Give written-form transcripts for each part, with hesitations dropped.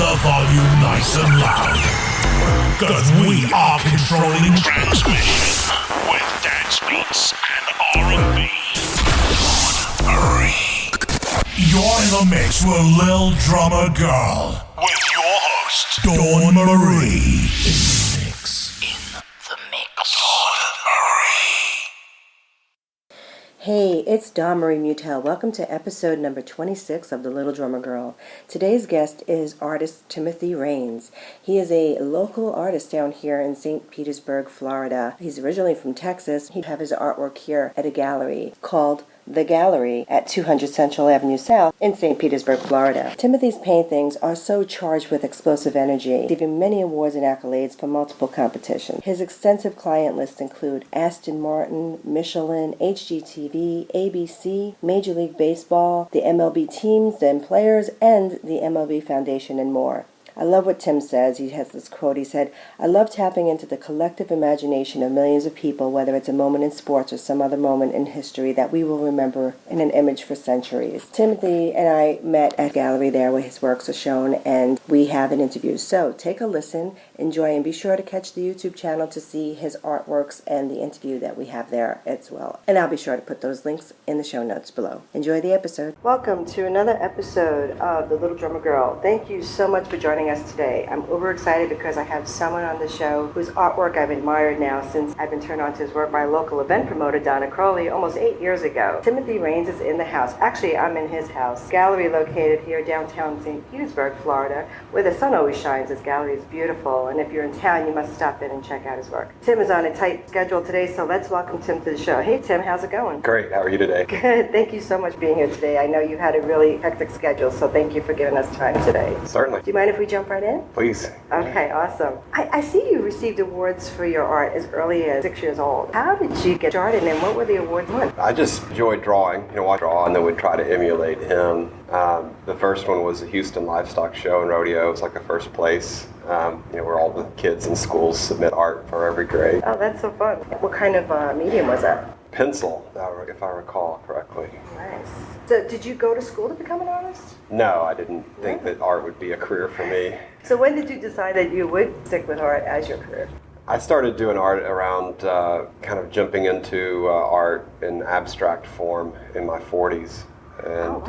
the volume nice and loud. Cause we are controlling transmission with dance beats and R&B. You're in the mix with Lil Drummer Girl. With your host, Dawn Marie. Hey, it's Dawn Marie Mutel. Welcome to episode number 26 of The Little Drummer Girl. Today's guest is artist Timothy Raines. He is a local artist down here in St. Petersburg, Florida. He's originally from Texas. He has his artwork here at a gallery called The Gallery at 200 Central Avenue South in St. Petersburg, Florida. Timothy's paintings are so charged with explosive energy, giving many awards and accolades for multiple competitions. His extensive client list include Aston Martin, Michelin, HGTV, ABC, Major League Baseball, the MLB teams and players, and the MLB Foundation, and more. I love what Tim says. He has this quote. He said, "I love tapping into the collective imagination of millions of people, whether it's a moment in sports or some other moment in history that we will remember in an image for centuries." Timothy and I met at a gallery there where his works are shown, and we have an interview. So take a listen, enjoy, and be sure to catch the YouTube channel to see his artworks and the interview that we have there as well. And I'll be sure to put those links in the show notes below. Enjoy the episode. Welcome to another episode of The Little Drummer Girl. Thank you so much for joining us today. I'm uber excited because I have someone on the show whose artwork I've admired now since I've been turned on to his work by a local event promoter, Donna Crowley, almost 8 years ago. Timothy Raines is in the house. Actually, I'm in his house. Gallery located here downtown St. Petersburg, Florida, where the sun always shines. This gallery is beautiful, and if you're in town, you must stop in and check out his work. Tim is on a tight schedule today, so let's welcome Tim to the show. Hey, Tim, how's it going? Great. How are you today? Good. Thank you so much for being here today. I know you had a really hectic schedule, so thank you for giving us time today. Certainly. Do you mind if we jump right in? Please. Okay, awesome. I see you received awards for your art as early as 6 years old. How did you get started, and what were the awards won? I just enjoyed drawing. I draw and then would try to emulate him. The first one was a Houston livestock show and rodeo. It was like the first place, where all the kids in schools submit art for every grade. Oh, that's so fun. What kind of medium was that? Pencil, if I recall correctly. Nice. So did you go to school to become an artist? No, I didn't think that art would be a career for me. So when did you decide that you would stick with art as your career? I started doing art around kind of jumping into art in abstract form in my 40s. And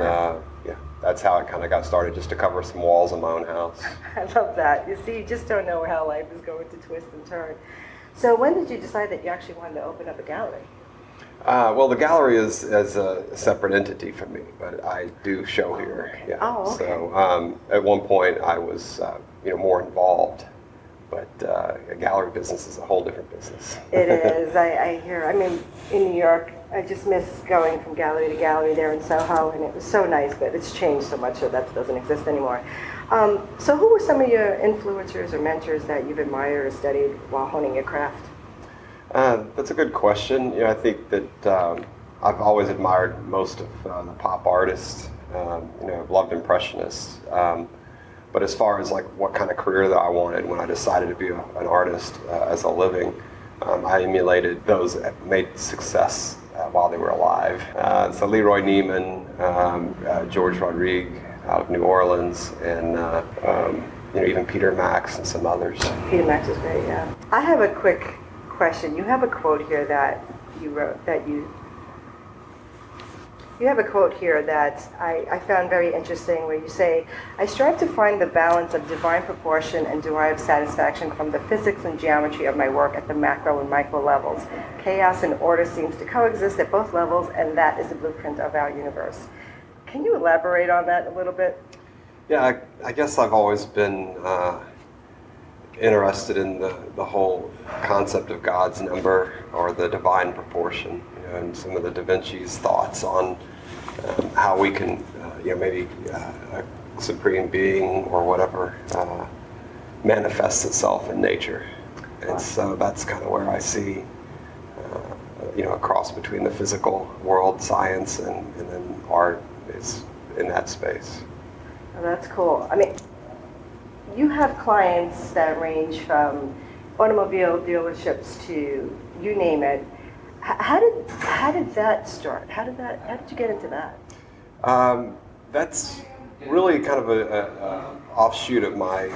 that's how it kind of got started, just to cover some walls in my own house. I love that. You see, you just don't know how life is going to twist and turn. So when did you decide that you actually wanted to open up a gallery? Well, the gallery is a separate entity for me, but I do show here. Okay. Yeah. Oh, okay. So at one point I was, more involved, but a gallery business is a whole different business. It is. I hear. I mean, in New York, I just miss going from gallery to gallery there in Soho, and it was so nice, but it's changed so much, so that doesn't exist anymore. So who were some of your influencers or mentors that you've admired or studied while honing your craft? That's a good question. I think that I've always admired most of the pop artists. I've loved Impressionists. But as far as like what kind of career that I wanted when I decided to be an artist as a living, I emulated those that made success while they were alive. So Leroy Neiman, George Rodriguez out of New Orleans, and even Peter Max and some others. Peter Max is great, yeah. I have a quick question. You have a quote here that you wrote that you have a quote here that I found very interesting, where you say, "I strive to find the balance of divine proportion and derive satisfaction from the physics and geometry of my work at the macro and micro levels. Chaos and order seems to coexist at both levels, and that is the blueprint of our universe." Can you elaborate on that a little bit? Yeah, I guess I've always been interested in the whole concept of God's number or the divine proportion, and some of the Da Vinci's thoughts on how we can, maybe a supreme being or whatever manifests itself in nature. And so that's kind of where I see, a cross between the physical world, science, and then art is in that space. Oh, that's cool. I mean, you have clients that range from automobile dealerships to you name it. How did that start? How did you get into that? That's really kind of a offshoot of my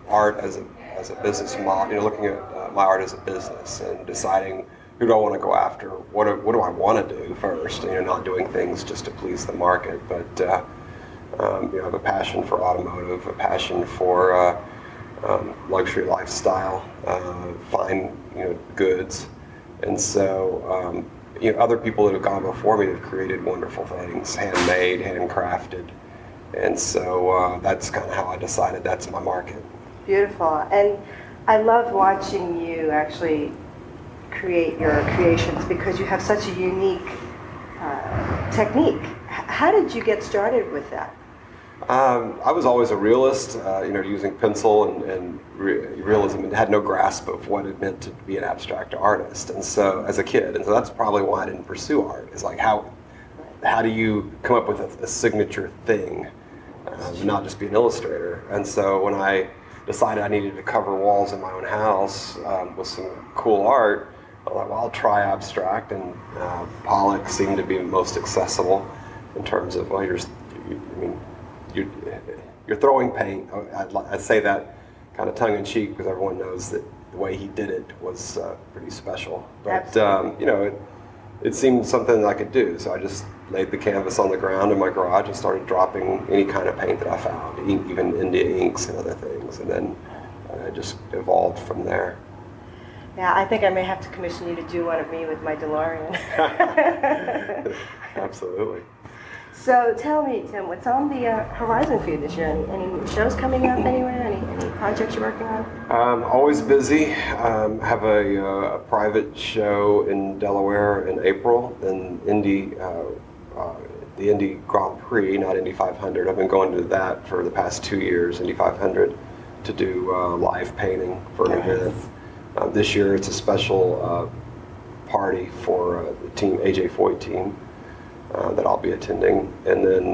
art as a business model. Looking at my art as a business and deciding who do I want to go after. What do I want to do first? Not doing things just to please the market, but I have a passion for automotive, a passion for luxury lifestyle, fine goods, and so other people that have gone before me have created wonderful things, handmade, handcrafted, and so that's kind of how I decided that's my market. Beautiful. And I love watching you actually create your creations because you have such a unique technique. How did you get started with that? I was always a realist, using pencil and realism, and had no grasp of what it meant to be an abstract artist. And so, as a kid, and so that's probably why I didn't pursue art. Is like how do you come up with a signature thing, not just be an illustrator? And so when I decided I needed to cover walls in my own house with some cool art, I thought, well, I'll try abstract, and Pollock seemed to be most accessible in terms of you're throwing paint. I'd say that kind of tongue-in-cheek because everyone knows that the way he did it was pretty special. But it seemed something that I could do, so I just laid the canvas on the ground in my garage and started dropping any kind of paint that I found, even India inks and other things, and then it just evolved from there. Yeah, I think I may have to commission you to do one of me with my DeLorean. Absolutely. So tell me, Tim, what's on the horizon for you this year? Any shows coming up anywhere? Any projects you're working on? Always busy. Have a private show in Delaware in April, and the Indy Grand Prix, not Indy 500. I've been going to that for the past 2 years, Indy 500, to do live painting for an event. This year it's a special party for the team, AJ Foyt team, that I'll be attending, and then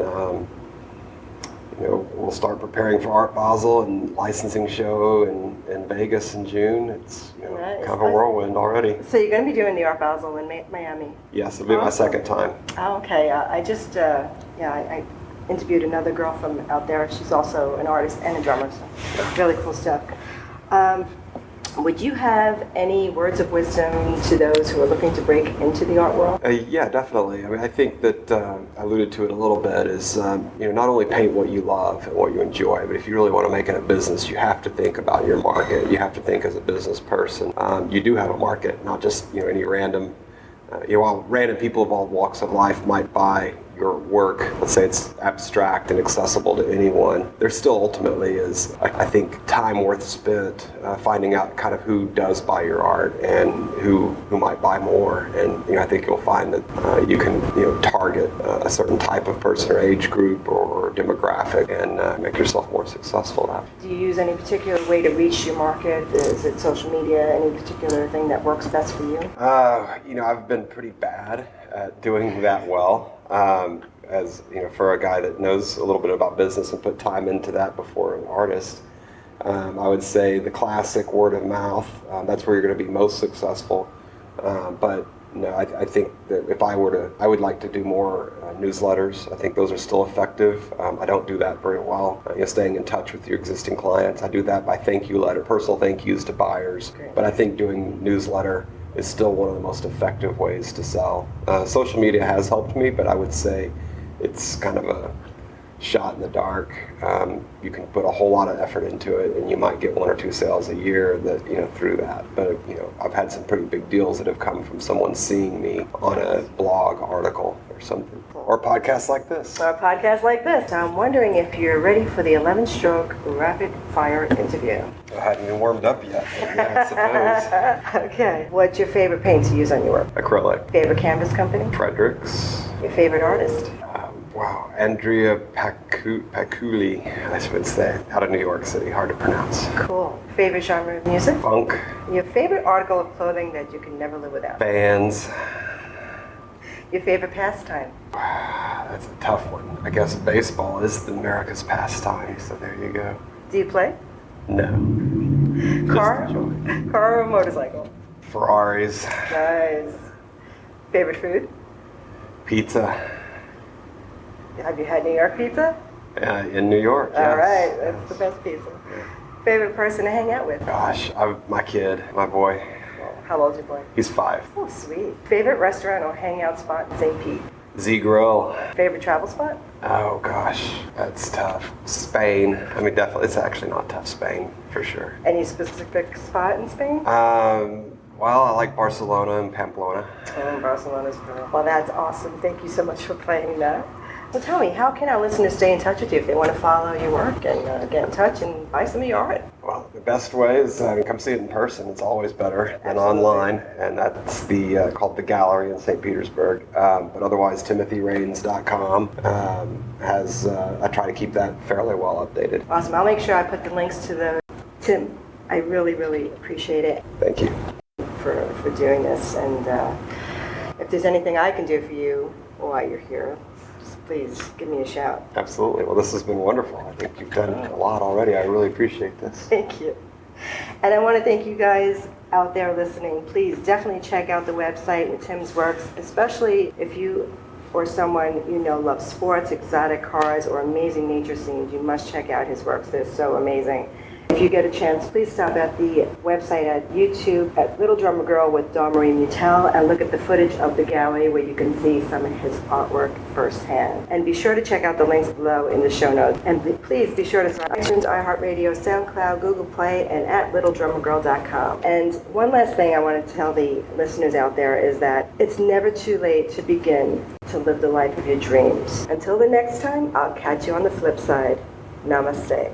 we'll start preparing for Art Basel and licensing show in Vegas in June. It's Nice. kind of a whirlwind already. So you're going to be doing the Art Basel in Miami? Yes, it'll be my second time. Oh, okay. I just I interviewed another girl from out there. She's also an artist and a drummer, so really cool stuff. Would you have any words of wisdom to those who are looking to break into the art world? Yeah, definitely. I mean, I think that I alluded to it a little bit. Is not only paint what you love and what you enjoy, but if you really want to make it a business, you have to think about your market. You have to think as a business person. You do have a market, not just any random. While random people of all walks of life might buy your work, let's say it's abstract and accessible to anyone, there still ultimately is, I think, time worth spent finding out kind of who does buy your art and who might buy more. And I think you'll find that you can target a certain type of person or age group or demographic and make yourself more successful at it. Do you use any particular way to reach your market? Is it social media? Any particular thing that works best for you? I've been pretty bad at doing that well. As for a guy that knows a little bit about business and put time into that before an artist, I would say the classic word of mouth. That's where you're going to be most successful. But I think that if I would like to do more newsletters. I think those are still effective. I don't do that very well. Staying in touch with your existing clients. I do that by personal thank yous to buyers. Great. But I think doing newsletter is still one of the most effective ways to sell. Social media has helped me, but I would say it's kind of a shot in the dark. You can put a whole lot of effort into it, and you might get 1 or 2 sales a year through that. But I've had some pretty big deals that have come from someone seeing me on a blog article or something, or a podcast like this. I'm wondering if you're ready for the 11-stroke rapid fire interview. I hadn't even warmed up yet. But yeah, I suppose. Okay. What's your favorite paint to use on your work? Acrylic. Favorite canvas company? Fredericks. Your favorite artist? Wow, Andrea Paculi, I would say, out of New York City, hard to pronounce. Cool. Favorite genre of music? Funk. Your favorite article of clothing that you can never live without? Bands. Your favorite pastime? That's a tough one. I guess baseball is America's pastime, so there you go. Do you play? No. Car? Just enjoy. Car or motorcycle? Ferraris. Nice. Favorite food? Pizza. Have you had New York pizza? In New York, yes. All right, that's the best pizza. Favorite person to hang out with? Gosh, my kid, my boy. How old's your boy? He's 5. Oh, sweet. Favorite restaurant or hangout spot in St. Pete? Z Grill. Favorite travel spot? Oh gosh, that's tough. Spain. I mean, definitely. It's actually not tough. Spain, for sure. Any specific spot in Spain? Well, I like Barcelona and Pamplona. Oh, Barcelona's cool. Well, that's awesome. Thank you so much for playing that. So tell me, how can our listeners stay in touch with you if they want to follow your work and get in touch and buy some of your art? Well, the best way is come see it in person. It's always better than Absolutely. online, and that's the called the Gallery in St. Petersburg. But otherwise, timothyrains.com has. I try to keep that fairly well updated. Awesome. I'll make sure I put the links to Tim, I really, really appreciate it Thank you. for doing this. And if there's anything I can do for you while you're here, please give me a shout. Absolutely. Well, this has been wonderful. I think you've done a lot already. I really appreciate this. Thank you. And I want to thank you guys out there listening. Please definitely check out the website and Tim's works, especially if you or someone you know loves sports, exotic cars, or amazing nature scenes. You must check out his works. They're so amazing. If you get a chance, please stop at the website at YouTube at Little Drummer Girl with Dawn Marie Mutel and look at the footage of the gallery where you can see some of his artwork firsthand. And be sure to check out the links below in the show notes. And please be sure to subscribe to iTunes, iHeartRadio, SoundCloud, Google Play, and at littledrummergirl.com. And one last thing I want to tell the listeners out there is that it's never too late to begin to live the life of your dreams. Until the next time, I'll catch you on the flip side. Namaste.